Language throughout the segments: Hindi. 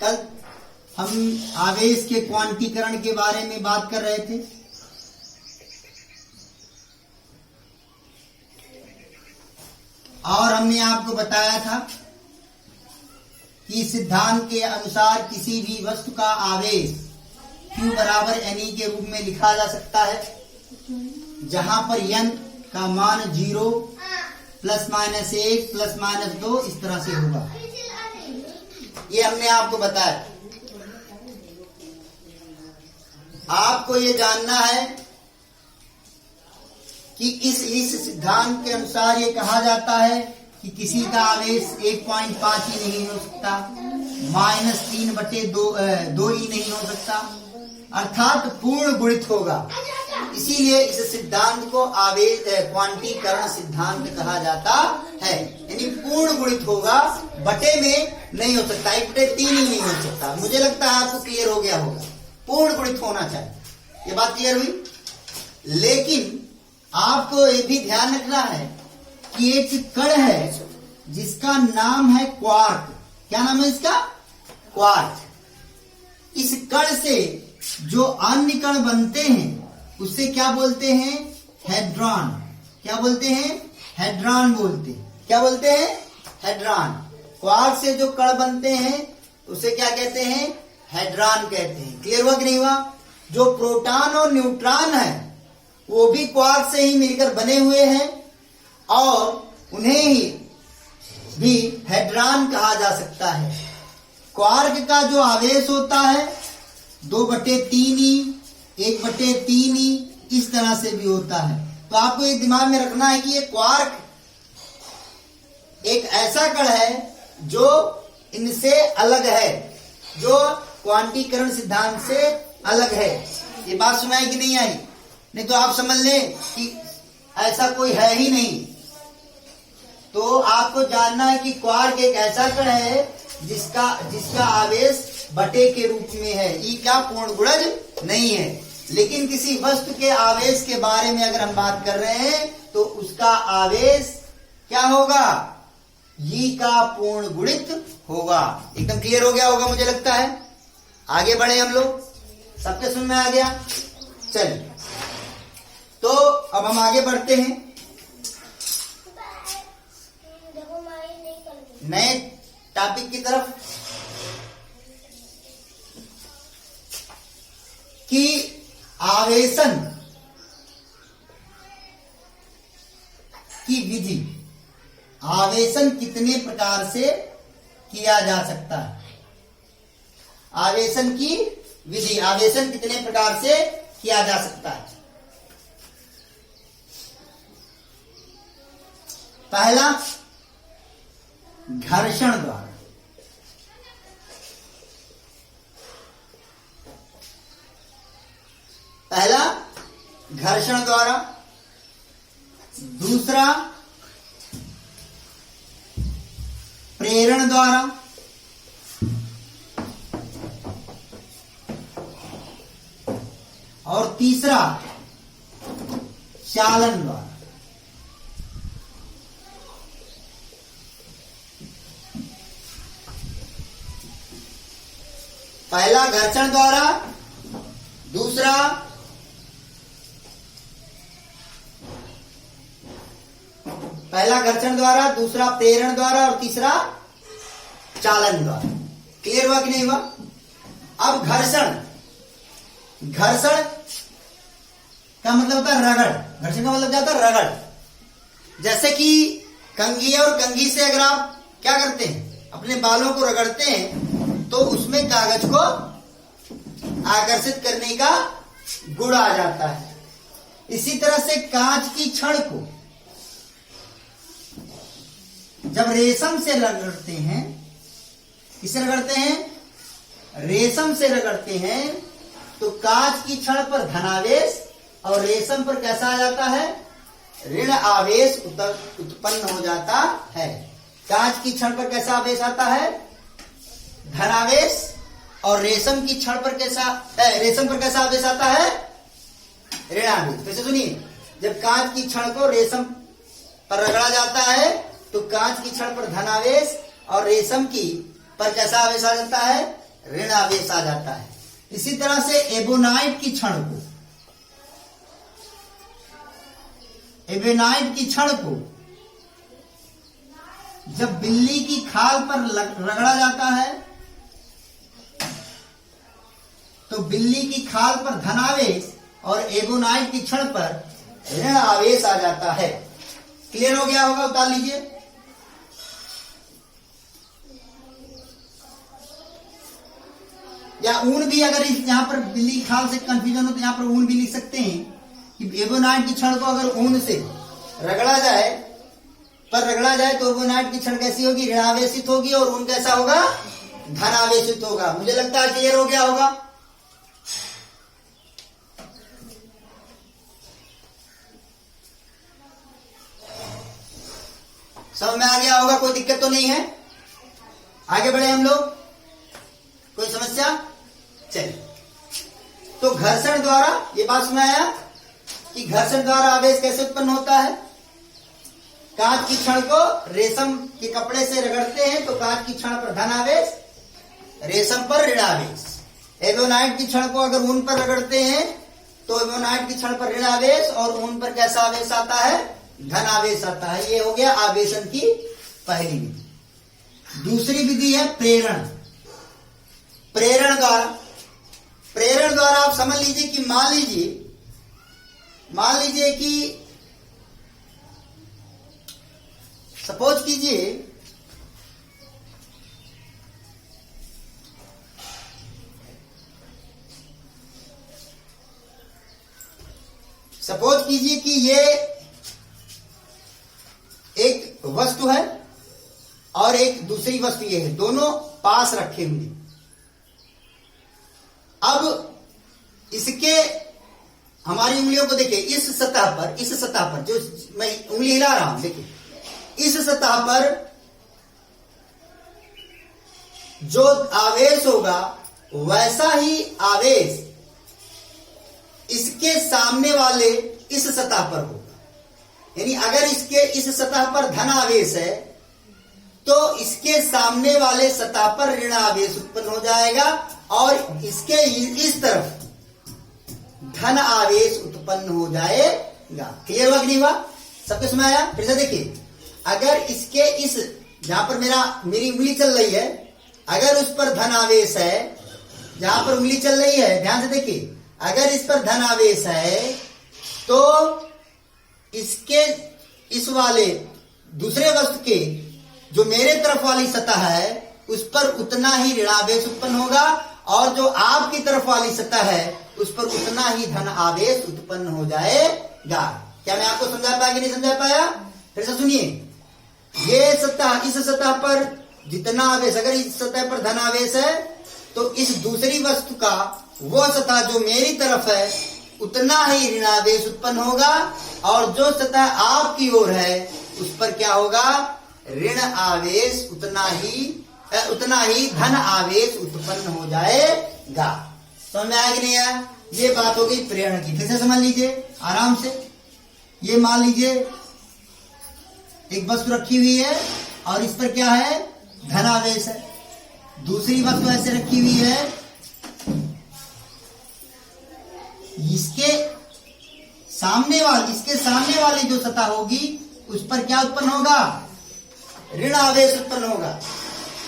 कल हम आवेश के क्वांटीकरण के बारे में बात कर रहे थे। और हमने आपको बताया था कि सिद्धांत के अनुसार किसी भी वस्तु का आवेश Q बराबर Ne के रूप में लिखा जा सकता है, जहां पर n का मान 0 ±1 ±2 इस तरह से होगा। ये हमने आपको बताया। आपको ये जानना है कि इस सिद्धांत के अनुसार ये कहा जाता है कि किसी का आवेश 1.5 ही नहीं हो सकता, -3/2 ही नहीं हो सकता, अर्थात पूर्ण गुणित होगा। इसीलिए इस सिद्धांत को आवेश क्वांटीकरण सिद्धांत कहा जाता है। यानी पूर्ण गुणित होगा, बटे में नहीं हो सकता, 1/3 ही नहीं हो सकता। मुझे लगता है आपको क्लियर हो गया होगा। पूर्ण गुणित होना चाहिए। ये बात क्लियर हुई। लेकिन आपको ये भी ध्यान रखना है कि एक कण है जिसका नाम है क्वार्क। क्या नाम है इसका? क्वार्क। इस कण से जो अन्य कण बनते हैं उससे क्या बोलते हैं? हेड्रॉन। क्या बोलते हैं? हेड्रॉन बोलते हैं। क्या बोलते हैं? हेड्रॉन। क्वार्क से जो कण बनते हैं उसे क्या कहते हैं? हेड्रॉन कहते हैं। क्लियर हुआ कि नहीं हुआ? जो प्रोटॉन और न्यूट्रॉन है वो भी क्वार्क से ही मिलकर बने हुए हैं और उन्हें ही भी हेड्रॉन कहा जा सकता है। क्वार्क का जो आवेश होता है 2/3 1/3 इस तरह से भी होता है। तो आपको ये दिमाग में रखना है कि ये क्वार्क एक ऐसा कण है जो इनसे अलग है, जो क्वांटीकरण सिद्धांत से अलग है। ये बात सुनाई कि नहीं आई? नहीं तो आप समझ लें कि ऐसा कोई है ही नहीं। तो आपको जानना है कि क्वार्क एक ऐसा कण है जिसका आवेश बटे के रूप में है। ये क्या पूर्ण गुणज नहीं है। लेकिन किसी वस्तु के आवेश के बारे में अगर हम बात कर रहे हैं तो उसका आवेश क्या होगा? ये का पूर्ण गुणित होगा। एकदम क्लियर हो गया होगा मुझे लगता है। आगे बढ़े हम लोग। सबके सुन में आ गया? चलिए तो अब हम आगे बढ़ते हैं नए टॉपिक की तरफ कि आवेशन की विधि। आवेशन कितने प्रकार से किया जा सकता है? आवेशन की विधि। आवेशन कितने प्रकार से किया जा सकता है? पहला, घर्षण द्वारा। पहला घर्षण द्वारा। दूसरा प्रेरण द्वारा। और तीसरा चालन द्वारा। पहला घर्षण द्वारा, दूसरा घर्षण द्वारा, दूसरा प्रेरण द्वारा और तीसरा चालन द्वारा। क्लियर हुआ कि नहीं हुआ? अब घर्षण का मतलब होता है रगड़। घर्षण का मतलब क्या होता है? रगड़। जैसे कि कंघी और कंघी से अगर आप क्या करते हैं? अपने बालों को रगड़ते हैं तो उसमें कागज को आकर्षित करने का गुण आ जाता है। इसी तरह से कांच की छड़ को जब रेशम से रगड़ते हैं, किससे रगड़ते हैं? रेशम से रगड़ते हैं तो कांच की छड़ पर धनावेश और रेशम पर कैसा आ जाता है? ऋण आवेश उत्पन्न हो जाता है। कांच की छड़ पर कैसा आवेश आता है? धनावेश। और रेशम की छड़ पर रेशम पर कैसा आवेश आता है? ऋण आवेश। कैसे सुनिए, जब कांच की छड़ को रेशम पर रगड़ा जाता है तो कांच की छड़ पर धनावेश और रेशम की पर कैसा आवेश आ जाता है? ऋण आवेश आ जाता है। इसी तरह से एबोनाइट की छड़ को, एबोनाइट की छड़ को जब बिल्ली की खाल पर रगड़ा जाता है तो बिल्ली की खाल पर धनावेश और एबोनाइट की छड़ पर ऋण आवेश आ जाता है। क्लियर हो गया होगा? उतार लीजिए। या ऊन भी, अगर यहां पर बिल्ली की खाल से कंफ्यूजन हो तो यहां पर ऊन भी लिख सकते हैं कि एबोनाइट की छड़ को अगर ऊन से रगड़ा जाए तो एबोनाइट की छड़ कैसी होगी? ऋणावेशित होगी और ऊन कैसा होगा? धनावेशित होगा। मुझे लगता है क्लियर हो गया होगा। समझ में आ गया होगा? कोई दिक्कत तो नहीं है? आगे बढ़े हम लोग। कोई समस्या? चलिए, तो घर्षण द्वारा, ये बात सुना आया कि घर्षण द्वारा आवेश कैसे उत्पन्न होता है? कांच की छड़ को रेशम के कपड़े से रगड़ते हैं तो कांच की छड़ पर धन आवेश, रेशम पर ऋण आवेश। एबोनाइट की छड़ को अगर ऊन पर रगड़ते हैं तो एबोनाइट की छड़ पर ऋण आवेश और ऊन पर कैसा आवेश आता है? धन आवेश आता है। ये हो गया आवेशन की पहली विधि। दूसरी विधि है प्रेरण। प्रेरण द्वारा आप समझ लीजिए कि मान लीजिए कि सपोज कीजिए कि ये एक वस्तु है और एक दूसरी वस्तु ये है, दोनों पास रखे हुए। अब इसके हमारी उंगलियों को देखिए, इस सतह पर जो मैं उंगली हिला रहा हूं, देखिए इस सतह पर जो आवेश होगा वैसा ही आवेश इसके सामने वाले इस सतह पर होगा। यानी अगर इसके इस सतह पर धन आवेश है तो इसके सामने वाले सतह पर ऋण आवेश उत्पन्न हो जाएगा और इसके इस तरफ धन आवेश उत्पन्न हो जाएगा। क्लियर हुआ कि नहीं हुआ? सबके समझ आया? फिर से देखिए, अगर इसके इस जहां पर मेरी उंगली चल रही है, अगर उस पर धन आवेश है, जहां पर उंगली चल रही है, ध्यान से देखिए, अगर इस पर धन आवेश है तो इसके इस वाले दूसरे वस्तु के जो मेरे तरफ वाली सतह है उस पर उतना ही ऋणावेश उत्पन्न होगा और जो आपकी तरफ वाली सतह है उस पर उतना ही धन आवेश उत्पन्न हो जाएगा। क्या मैं आपको समझा पाया कि नहीं समझा पाया? फिर से सुनिए, ये सतह, इस सतह पर जितना आवेश, अगर इस सतह पर धन आवेश है तो इस दूसरी वस्तु का वो सतह जो मेरी तरफ है उतना ही ऋणावेश उत्पन्न होगा और जो सतह आपकी ओर है उस पर क्या होगा? ऋण आवेश उतना ही धन आवेश उत्पन्न हो जाएगा। समझ में आया कि नहीं आया? ये बात हो गई प्रेरण की। फिर से समझ लीजिए आराम से। ये मान लीजिए एक वस्तु रखी हुई है और इस पर क्या है? धन आवेश है। दूसरी वस्तु ऐसे रखी हुई है, इसके सामने वाली जो सतह होगी उस पर क्या उत्पन्न होगा? ऋण आवेश उत्पन्न होगा।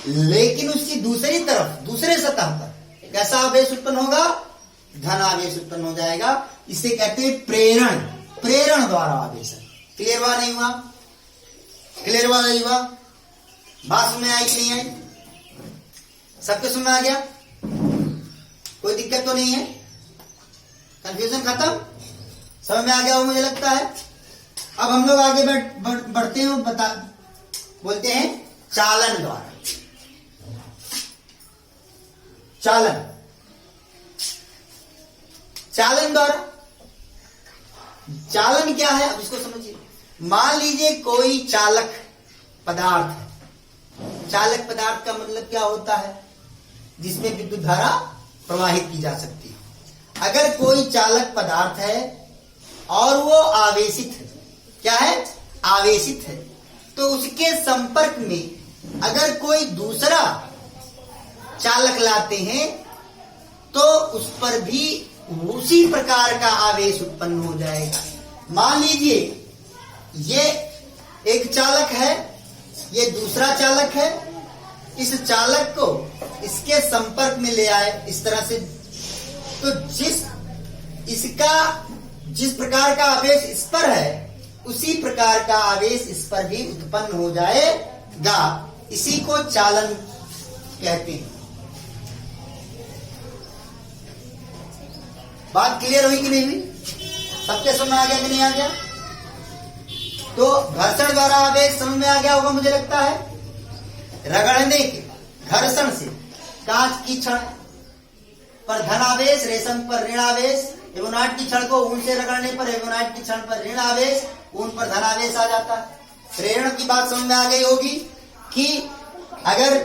लेकिन उसकी दूसरी तरफ, दूसरे सतह पर कैसा आवेश उत्पन्न होगा? धन आवेश उत्पन्न हो जाएगा। इसे कहते हैं प्रेरण। प्रेरण द्वारा आवेश। क्लियर हुआ नहीं हुआ? क्लियर हुआ नहीं हुआ? बात समझ में आई कि नहीं आई? सबके समझ में आ गया? कोई दिक्कत तो नहीं है? कंफ्यूजन खत्म? समझ में आ गया हो मुझे लगता है। अब हम लोग आगे बढ़ते हैं, बोलते हैं चालन द्वारा। चालन क्या है? अब इसको समझिए। मान लीजिए कोई चालक पदार्थ है। चालक पदार्थ का मतलब क्या होता है? जिसमें विद्युत धारा प्रवाहित की जा सकती है। अगर कोई चालक पदार्थ है और वो आवेशित है, क्या है? आवेशित है, तो उसके संपर्क में अगर कोई दूसरा चालक लाते हैं तो उस पर भी उसी प्रकार का आवेश उत्पन्न हो जाएगा। मान लीजिए ये एक चालक है, ये दूसरा चालक है, इस चालक को इसके संपर्क में ले आए इस तरह से, तो जिस प्रकार का आवेश इस पर है उसी प्रकार का आवेश इस पर भी उत्पन्न हो जाएगा। इसी को चालन कहते हैं। बात क्लियर हुई कि नहीं हुई? सबके समझ में आ गया कि नहीं आ गया? तो घर्षण द्वारा आवेश समझ में आ गया होगा मुझे लगता है। रगड़ने के घर्षण से कांच की छड़ पर धन आवेश, रेशम पर ऋण आवेश, एवोनाइट की छड़ को ऊन से रगड़ने पर एवोनाइट की छड़ पर ऋण आवेश, ऊन पर धन आवेश आ जाता है। ऋण की बात समझ में आ गई होगी कि अगर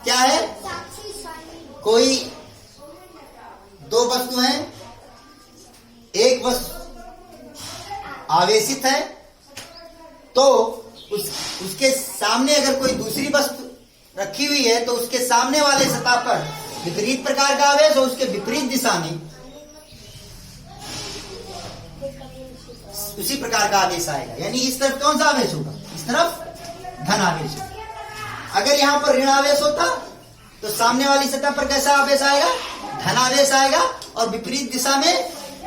क्या है, कोई दो वस्तु हैं, एक वस्तु आवेशित है तो उसके सामने अगर कोई दूसरी वस्तु रखी हुई है तो उसके सामने वाले सतह पर विपरीत प्रकार का आवेश और उसके विपरीत दिशा में उसी प्रकार का आवेश आएगा। यानी इस तरफ कौन सा आवेश होगा? इस तरफ धन आवेश होगा। अगर यहां पर ऋण आवेश होता तो सामने वाली सतह पर कैसा आवेश आएगा? धन आवेश आएगा और विपरीत दिशा में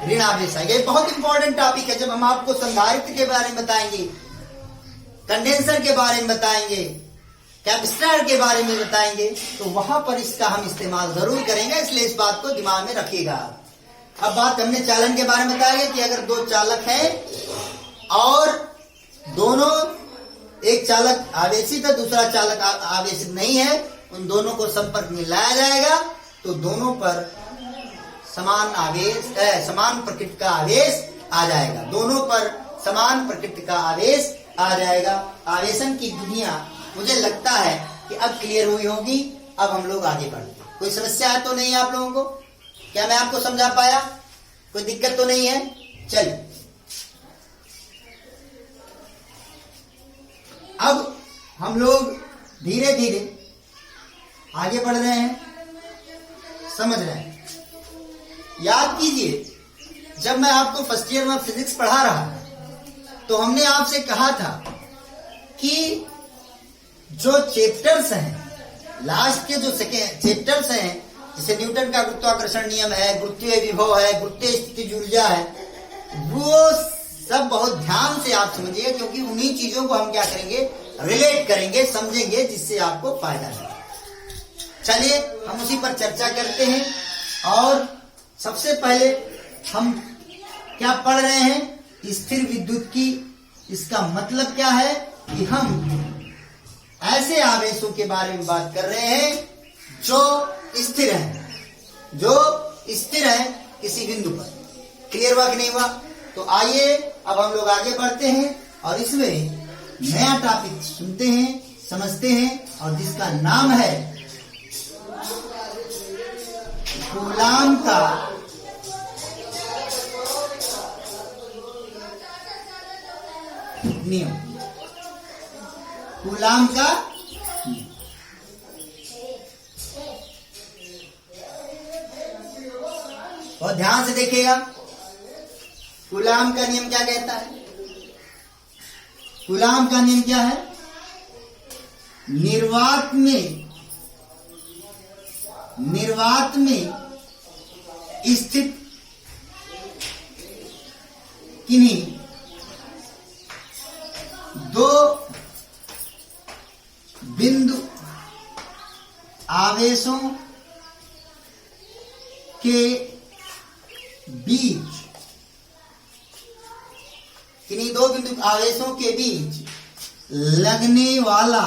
ऋण आवेश आएगा। ये बहुत इंपॉर्टेंट टॉपिक है। जब हम आपको संधारित्र के बारे में बताएंगे, कंडेंसर के बारे में बताएंगे, कैपेसिटर के बारे में बताएंगे, तो वहां पर इसका हम इस्तेमाल जरूर करेंगे, इसलिए इस बात को दिमाग में रखिएगा। अब बात हमने चालन के बारे में बताया कि अगर दो चालक हैं और दोनों, एक चालक आवेशित है दूसरा चालक आवेशित नहीं है, उन दोनों को संपर्क में लाया जाएगा तो दोनों पर समान आवेश, समान प्रकृति का आवेश आ जाएगा। दोनों पर समान प्रकृति का आवेश आ जाएगा। आवेशन की दुनिया मुझे लगता है कि अब क्लियर हुई होगी। अब हम लोग आगे बढ़ते हैं। कोई समस्या है तो नहीं है आप लोगों को? क्या मैं आपको समझा पाया? कोई दिक्कत तो नहीं है? चलिए अब हम लोग धीरे धीरे आगे बढ़ रहे हैं, समझ रहे हैं। याद कीजिए, जब मैं आपको फर्स्ट ईयर में फिजिक्स पढ़ा रहा तो हमने आपसे कहा था कि जो चैप्टर्स हैं, लास्ट के जो सेकेंड चैप्टर्स हैं, जैसे न्यूटन का गुरुत्वाकर्षण नियम है, गुरुत्वीय विभव है, गुरुत्वीय स्थितिज ऊर्जा है, वो सब बहुत ध्यान से आप समझिए, क्योंकि उन्हीं चीजों को हम क्या करेंगे, रिलेट करेंगे, समझेंगे, जिससे आपको फायदा है। चलिए हम उसी पर चर्चा करते हैं। और सबसे पहले हम क्या पढ़ रहे हैं? स्थिर विद्युत की। इसका मतलब क्या है कि हम ऐसे आवेशों के बारे में बात कर रहे हैं जो स्थिर है, जो स्थिर है किसी बिंदु पर। क्लियर हुआ कि नहीं हुआ? तो आइए अब हम लोग आगे बढ़ते हैं और इसमें नया टॉपिक सुनते हैं, समझते हैं, और जिसका नाम है कूलाम का नियम। कूलाम का और ध्यान से देखिएगा, कूलाम का नियम क्या कहता है? कूलाम का नियम क्या है? निर्वात में स्थित किन्हीं दो बिंदु आवेशों के बीच, किन्हीं दो बिंदु आवेशों के बीच लगने वाला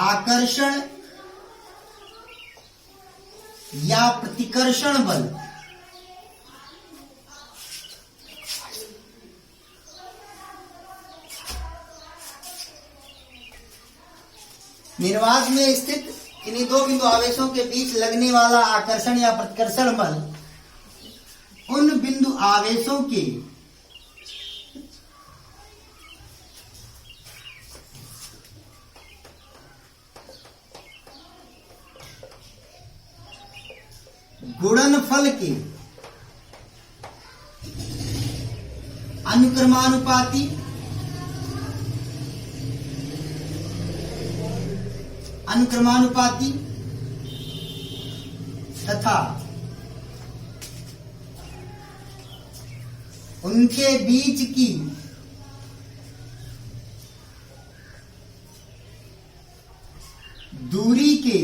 आकर्षण या प्रतिकर्षण बल निर्वात में स्थित किन्हीं दो बिंदु आवेशों के बीच लगने वाला आकर्षण या प्रतिकर्षण बल उन बिंदु आवेशों के गुणनफल के अनुक्रमानुपाती तथा उनके बीच की दूरी के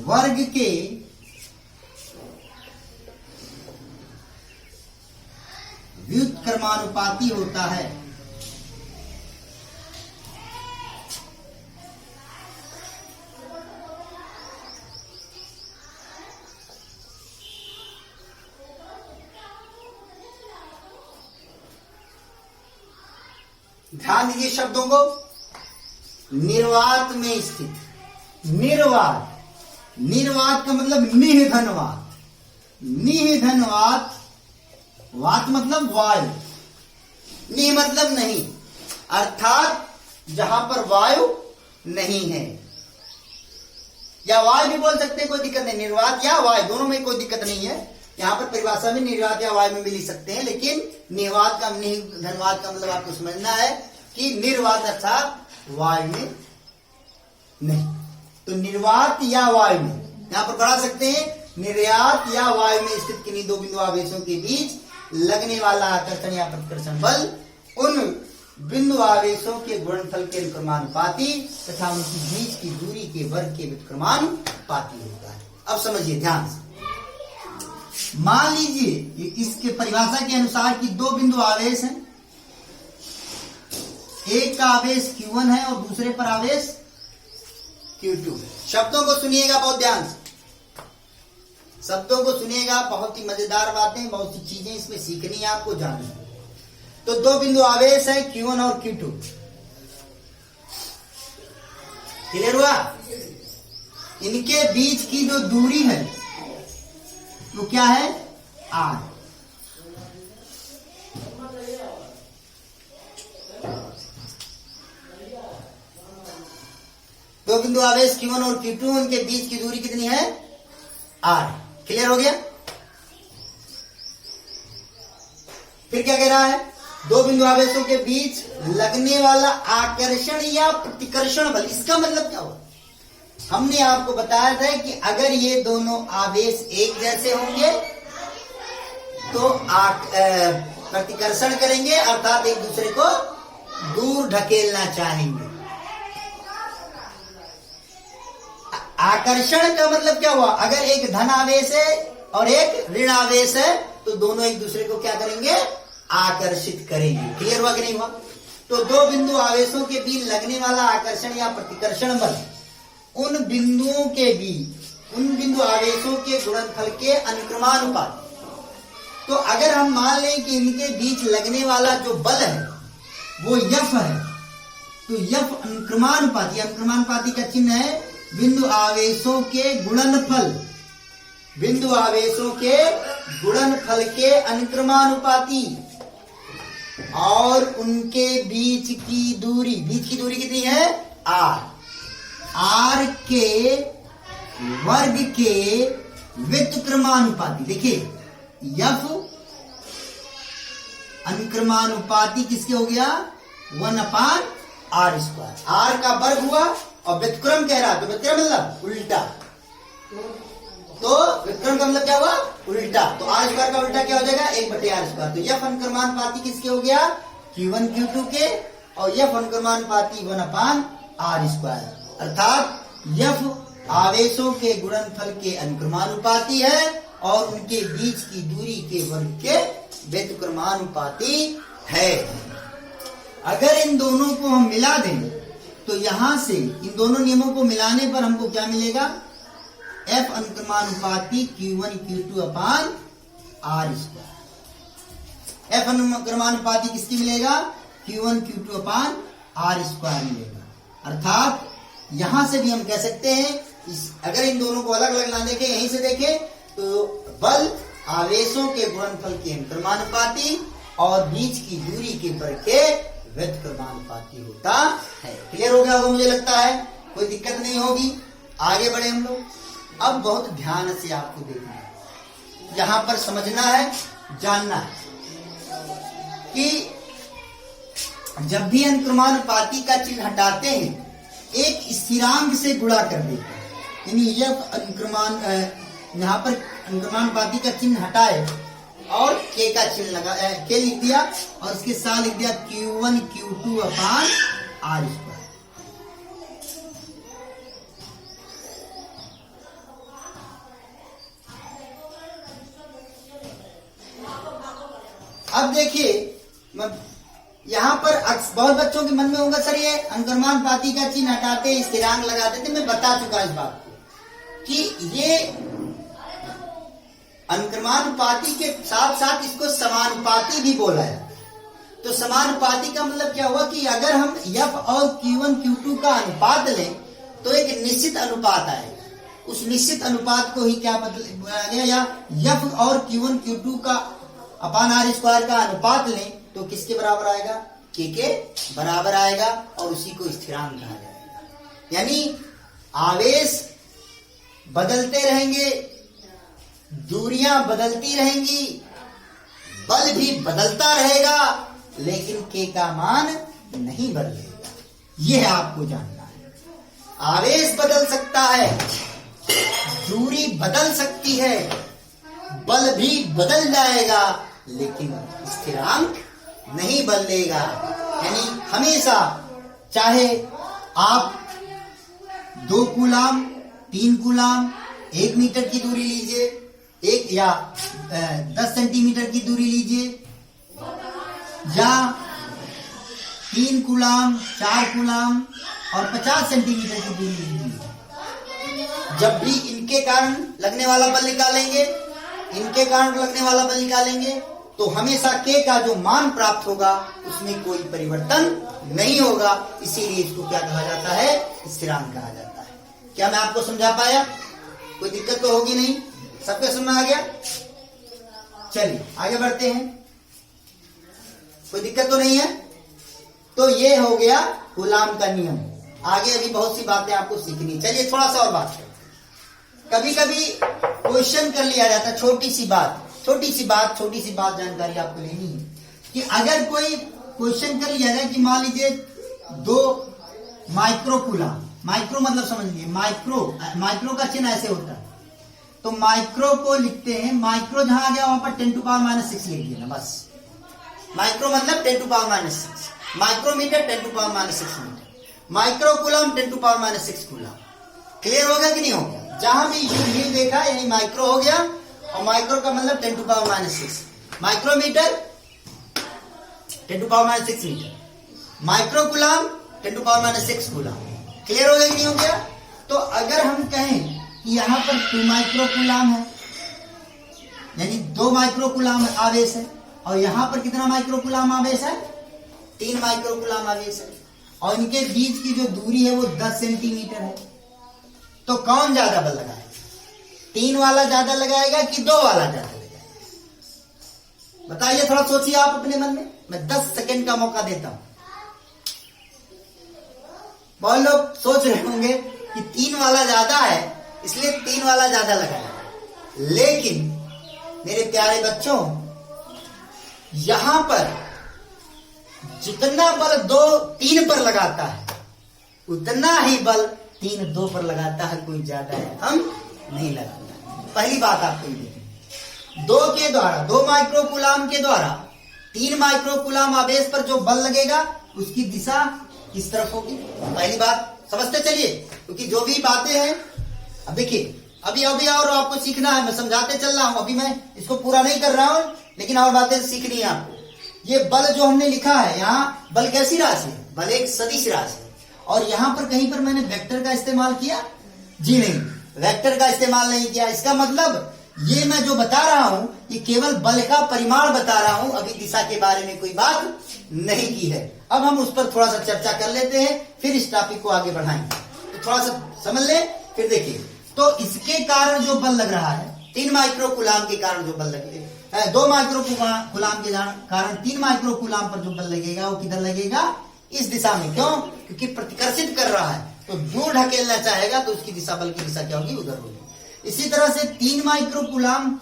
वर्ग के व्युत्क्रमानुपाती होता है। ध्यान दीजिए शब्दों को। निर्वात में स्थित, निर्वात, निर्वात का मतलब निधनवात, निधनवात, वात मतलब वायु, नि मतलब नहीं, अर्थात जहां पर वायु नहीं है, या वायु भी बोल सकते हैं, कोई दिक्कत नहीं, निर्वात या वायु दोनों में कोई दिक्कत नहीं है। यहां पर परिभाषा में निर्वात या वायु में भी लिख सकते हैं, लेकिन निर्वात का धनवाद का मतलब आपको समझना है कि निर्वात अर्थात वायु में नहीं। तो निर्वात या वायु में यहां पर बढ़ा सकते हैं, निर्यात या वायु में स्थित किन्हीं दो बिंदु आवेशों के बीच लगने वाला आकर्षण या प्रतिकर्षण बल उन बिंदु आवेशों के गुणनफल के अनुक्रमानुपाती तथा उनकी बीच की दूरी के वर्ग के व्युत्क्रमानुपाती होता है। अब समझिए ध्यान से। मान लीजिए इसके परिभाषा के अनुसार कि दो बिंदु आवेश हैं, एक का आवेश Q1 है और दूसरे पर आवेश Q2। शब्दों को सुनिएगा बहुत ध्यान से, शब्दों को सुनिएगा, बहुत ही मजेदार बातें, बहुत सी चीजें इसमें सीखनी है आपको, जाननी है। तो दो बिंदु आवेश है Q1 और Q2, क्लियर हुआ? इनके बीच की जो दूरी है वो क्या है? R। दो बिंदु आवेश Q1 और Q2, उनके बीच की दूरी कितनी है? R। क्लियर हो गया? फिर क्या कह रहा है? दो बिंदु आवेशों के बीच लगने वाला आकर्षण या प्रतिकर्षण बल। इसका मतलब क्या हुआ? हमने आपको बताया था कि अगर ये दोनों आवेश एक जैसे होंगे तो प्रतिकर्षण करेंगे, अर्थात एक दूसरे को दूर ढकेलना चाहेंगे। आकर्षण का मतलब क्या हुआ? अगर एक धन आवेश है और एक ऋण आवेश है तो दोनों एक दूसरे को क्या करेंगे? आकर्षित करेंगे। क्लियर हुआ कि नहीं हुआ? तो दो बिंदु आवेशों के बीच लगने वाला आकर्षण या प्रतिकर्षण बल उन बिंदुओं के बीच, उन बिंदु आवेशों के गुणनफल के अनुक्रमानुपात। तो अगर हम मान लें कि इनके बीच लगने वाला जो बल है वो F है, तो F अनुक्रमानुपाती, अनुक्रमानुपाती का चिन्ह है बिंदु आवेशों के गुणनफल, बिंदु आवेशों के गुणनफल के अनुक्रमानुपाती और उनके बीच की दूरी, बीच की दूरी कितनी है? R। R के वर्ग के व्युत्क्रमानुपाती। देखिए F अनुक्रमानुपाती किसके हो गया? 1/r²। R का वर्ग हुआ और व्युत्क्रम कह रहा, तो व्युत्क्रम मतलब उल्टा, तो व्युत्क्रम का मतलब क्या हुआ? उल्टा। तो r² का उल्टा क्या हो जाएगा? 1/r²। तो F अनुक्रमानुपाती किसके हो गया? Q1 Q2 के, और F अनुक्रमानुपाती 1/r²। अर्थात F आवेशों के गुणनफल के अनुक्रमानुपाती है और उनके बीच की दूरी के वर्ग के व्युत्क्रमानुपाती है। अगर इन दोनों को हम मिला दें तो यहां से इन दोनों नियमों को मिलाने पर हमको क्या मिलेगा? F अनुक्रमानुपाती Q1 Q2/r²। F अनुक्रमानुपाती किसकी मिलेगा? Q1 Q2/r² मिलेगा। अर्थात यहां से भी हम कह सकते हैं, अगर इन दोनों को अलग अलग ना देखें, यहीं से देखें, तो बल आवेशों के गुणनफल के अनुक्रमानुपाती और बीच की दूरी के वर्ग के व्युत्क्रमानुपाती होता है। क्लियर हो गया होगा मुझे लगता है। कोई दिक्कत नहीं होगी। आगे बढ़े हम लोग। अब बहुत ध्यान से आपको देखना है, यहां पर समझना है, जानना है कि जब भी अनुक्रमानुपाती का चिन्ह हटाते हैं एक स्थिरांक से गुणा कर देते हैं, यानी यह अनुक्रमान यहाँ पर अनुक्रमानुपाती का चिन्ह हटाए और के का चिन्ह लगा, के लिख दिया और इसके साथ लिख दिया Q1 Q2 अपान R स्क्वायर। अब देखिए यहाँ पर बहुत बच्चों के मन में होगा सर ये अनुक्रमानुपाती का चिन्ह हटाते स्थिरांक लगाते थे। मैं बता चुका इस बात को कि ये अनुक्रमानुपाती के साथ साथ इसको समानुपाती भी बोला है। तो समानुपाती का मतलब क्या हुआ कि अगर हम F और Q1 Q2 का अनुपात लें तो एक निश्चित अनुपात आएगा। उस निश्चित अनुपात को ही क्या बोला गया, या F और Q1 Q2 का अपान R स्क्वायर का अनुपात लें तो किसके बराबर आएगा, के बराबर आएगा और उसी को स्थिरांक कहा जाएगा। यानी आवेश बदलते रहेंगे, दूरियां बदलती रहेंगी, बल भी बदलता रहेगा, लेकिन के का मान नहीं बदलेगा। यह आपको जानना है। आवेश बदल सकता है, दूरी बदल सकती है, बल भी बदल जाएगा, लेकिन स्थिरांक नहीं बदलेगा। यानी हमेशा चाहे आप 2 कूलाम, 3 कूलाम, 1 मीटर की दूरी लीजिए, एक या 10 सेंटीमीटर की दूरी लीजिए, या 3 कूलाम, 4 कूलाम और 50 सेंटीमीटर की दूरी लीजिए, जब भी इनके कारण लगने वाला बल निकालेंगे, इनके कारण लगने वाला बल निकालेंगे, तो हमेशा के का जो मान प्राप्त होगा उसमें कोई परिवर्तन नहीं होगा। इसीलिए इसको क्या कहा जाता है, स्थिरांक कहा जाता है। क्या मैं आपको समझा पाया? कोई दिक्कत तो होगी नहीं? सबके समझ में आ गया? चलिए आगे बढ़ते हैं। कोई दिक्कत तो नहीं है? तो ये हो गया कूलाम का नियम। आगे अभी बहुत सी बातें आपको सीखनी। चलिए थोड़ा सा और बात करते हैं। कभी कभी क्वेश्चन कर लिया जाता है, छोटी सी बात जानकारी आपको लेनी है कि अगर कोई क्वेश्चन कर लिया जाए कि मान लीजिए 2 माइक्रो कूलाम, माइक्रो मतलब समझ लीजिए, माइक्रो का चिन्ह ऐसे होता है, तो माइक्रो को लिखते हैं, माइक्रो जहां आ गया वहां पर 10 टू पावर -6 लिख दिया ना, बस। माइक्रो मतलब 10 to power -6, micrometre 10 to power -6 metre, micro coulomb 10 to power -6 coulomb. Clear हो गया कि नहीं हो गया? जहां भी ये देखा यानी माइक्रो हो गया, और माइक्रो का मतलब 10 to power -6, micrometre 10 to power -6 metre, micro coulomb 10 to power -6 coulomb. Clear हो गया कि नहीं हो गया? तो अगर हम कहें कि यहाँ पर 2 माइक्रो कूलाम है, यानी 2 माइक्रो कूलाम आवेश है, और यहाँ पर कितना माइक्रो कूलाम आवेश है, 3 माइक्रो कूलाम आवेश है, और इनके बीच की जो दूरी है वो 10 सेंटीमीटर है, तो कौन ज्यादा बल लगाएगा? 3 वाला ज्यादा लगाएगा कि 2 वाला ज्यादा लगाएगा? बताइए, थोड़ा सोचिए आप अपने मन में। मैं 10 सेकंड का मौका देता हूं। बहुत लोग सोच रहे होंगे कि 3 वाला ज्यादा है इसलिए 3 वाला ज्यादा लगाएगा, लेकिन मेरे प्यारे बच्चों, यहां पर जितना बल 2-3 पर लगाता है उतना ही बल 3-2 पर लगाता है। कोई ज्यादा है हम नहीं लगाता। पहली बात आपको ये देखिए, 2 के द्वारा 2 माइक्रो कूलाम के द्वारा 3 माइक्रो कूलाम आवेश पर जो बल लगेगा उसकी दिशा किस तरफ होगी? पहली बात समझते चलिए, क्योंकि जो भी बातें हैं, अब देखिए अभी और आपको सीखना है। मैं समझाते चल रहा हूं, अभी मैं इसको पूरा नहीं कर रहा हूं, लेकिन और बातें सीखनी है आपको। ये बल जो हमने लिखा है, यहाँ बल कैसी राशि है? बल एक सदिश राशि है। और यहाँ पर कहीं पर मैंने वेक्टर का इस्तेमाल किया? जी नहीं, वेक्टर का इस्तेमाल नहीं किया। इसका मतलब ये मैं जो बता रहा हूं ये केवल बल का परिमाण बता रहा हूं, अभी दिशा के बारे में कोई बात नहीं की है। अब हम उस पर थोड़ा सा चर्चा कर लेते हैं, फिर इस टॉपिक को आगे बढ़ाएंगे। तो थोड़ा सा समझ ले, फिर देखिए। तो इसके कारण जो बल लग रहा है, 3 माइक्रो कूलाम के कारण जो बल लगेगा, 2 माइक्रो कूलाम के कारण 3 माइक्रो कूलाम पर जो बल लगेगा वो किधर लगेगा? इस दिशा में। क्यों? क्योंकि प्रतिकर्षित कर रहा है। तो दूर ढकेलना चाहेगा तो उसकी दिशा, बल की दिशा क्या होगी, उधर होगी। इसी तरह से 3 माइक्रोकूलाम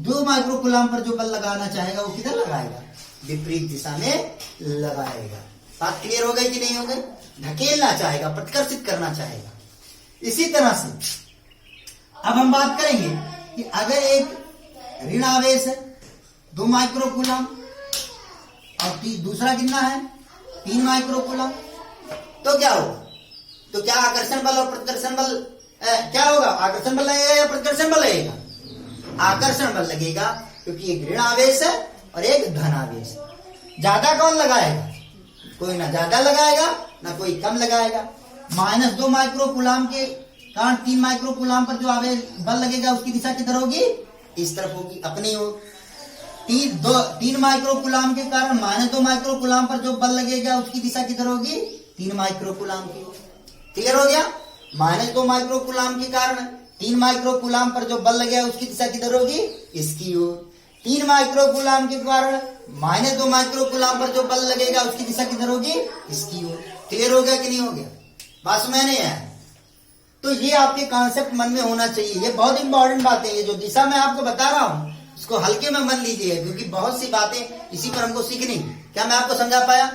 2 माइक्रोकूलाम पर जो बल लगाना चाहेगा वो किधर लगाएगा, विपरीत दिशा में लगाएगा। बात क्लियर हो गई कि नहीं हो गई? ढकेलना चाहेगा, प्रतिकर्षित करना चाहेगा। इसी तरह से अब हम बात करेंगे कि अगर एक ऋण आवेश है 2 माइक्रोकूलाम और दूसरा कितना है 3 माइक्रोकूलाम, तो क्या होगा? तो क्या आकर्षण बल और प्रतिकर्षण बल क्या होगा? आकर्षण बल लगेगा या प्रतिकर्षण बल लगेगा? आकर्षण बल लगेगा, क्योंकि एक ऋण आवेश है और एक धन आवेश है। ज्यादा कौन लगाएगा? कोई ना ज्यादा लगाएगा ना कोई कम लगाएगा। -2 माइक्रोकूलाम के कारण 3 माइक्रोकूलाम पर जो आवेश बल लगेगा उसकी दिशा किधर होगी, इस तरफ होगी, अपनी ओर। 3 माइक्रोकूलाम के कारण -2 माइक्रोकूलाम पर जो बल लगेगा उसकी दिशा किधर होगी, 3 माइक्रोकूलाम की ओर। क्लियर हो गया? -2 माइक्रोकूलाम के कारण 3 माइक्रोकूलाम पर जो बल लगेगा उसकी दिशा किधर होगी, इसकी ओर। 3 माइक्रोकूलाम के कारण -2 माइक्रोकूलाम पर जो बल लगेगा उसकी दिशा किधर होगी, इसकी ओर। क्लियर हो गया कि नहीं हो गया? बात में नहीं है? तो ये आपके कॉन्सेप्ट मन में होना चाहिए। ये बहुत इंपॉर्टेंट बातें, ये जो दिशा मैं आपको बता रहा हूं इसको हल्के में मन लीजिए, क्योंकि बहुत सी बातें इसी पर हमको सीखनी। क्या मैं आपको समझा पाया?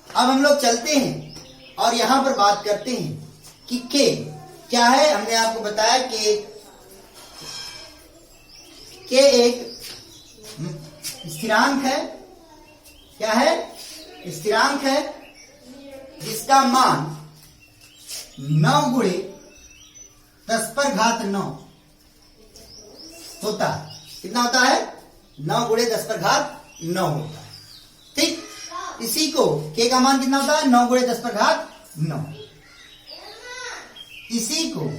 अब हम लोग चलते हैं और यहां पर बात करते हैं कि के क्या है। हमने आपको बताया कि के एक स्थिरांक है। क्या है? स्थिरांक है जिसका मान 9 × 10⁻9 होता है। कितना होता है? 9 × 10⁻9 होता है। ठीक, इसी को के का मान कितना होता है? 9 × 10⁻9। इसी को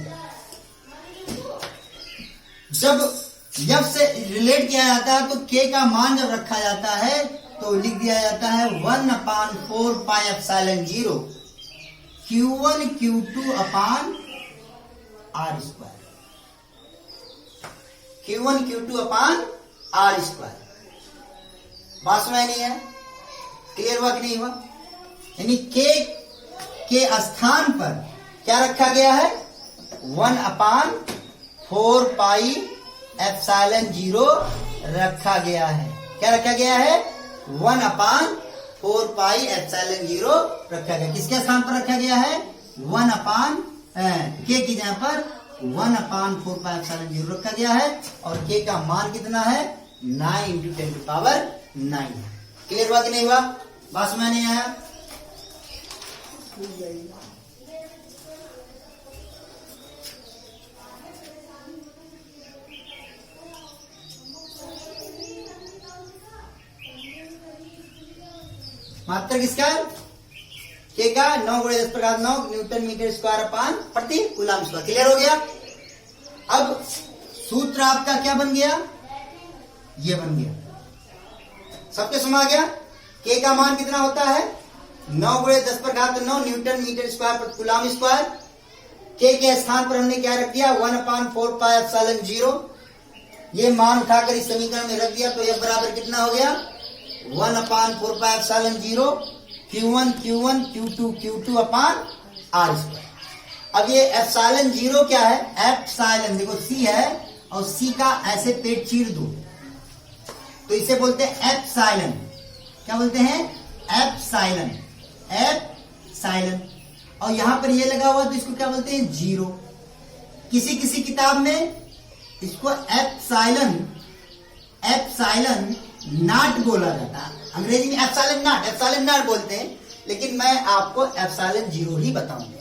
जब से रिलेट किया जाता है तो के का मान जब रखा जाता है तो लिख दिया जाता है 1/4πε0 Q1 Q2 अपान R²। Q1 Q2 अपान R²। बात समझ नहीं है? क्लियर हुआ कि नहीं हुआ? यानी के स्थान पर क्या रखा गया है? 1/4πε0 रखा गया है। क्या रखा गया है? 1/4πε0 रखा गया। किसके स्थान पर रखा गया है? के की जगह पर 1/4πε0 रखा गया है। और के का मान कितना है? 9 × 10⁹ क्लियर हुआ कि नहीं हुआ? बस में नहीं आया? मात्र किसका? के का 9 × 10⁻9 न्यूटन मीटर स्क्वायर अपान प्रति कूलम स्क्वायर। क्लियर हो गया? अब सूत्र आपका क्या बन गया? ये बन गया। सबके समझ आ गया? के का मान कितना होता है? 9 × 10⁻9 न्यूटन मीटर स्क्वायर प्रति कूलम स्क्वायर। के स्थान पर हमने क्या रख दिया? 1/4πε0। ये मान उठाकर इस समीकरण में रख दिया तो यह बराबर कितना हो गया? 1/4πε0 Q1 Q2 अपान R²। अब ये ε0 क्या है? एप्सिलॉन, देखो सी है और सी का ऐसे पेट चीर दो तो इसे बोलते हैं एप्सिलॉन। क्या बोलते हैं? एप्सिलॉन। और यहां पर ये लगा हुआ तो इसको क्या बोलते हैं? 0। किसी किताब में इसको एप्सिलॉन नॉट बोला जाता है। अंग्रेजी में एप्सिलॉन नॉट बोलते हैं, लेकिन मैं आपको ε0 ही बताऊंगा।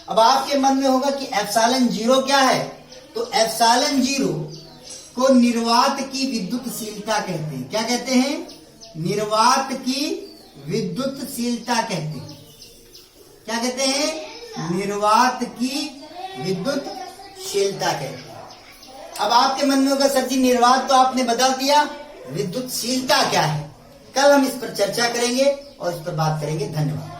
अब आपके मन में होगा कि ε0 क्या है? तो ε0 को निर्वात की विद्युतशीलता कहते हैं। क्या कहते हैं? निर्वात की विद्युतशीलता कहते हैं। क्या कहते हैं? निर्वात की विद्युतशीलता कहते हैं। अब आपके मन में होगा सर जी निर्वात तो आपने बदल दिया, विद्युतशीलता क्या है? कल हम इस पर चर्चा करेंगे और इस पर बात करेंगे। धन्यवाद।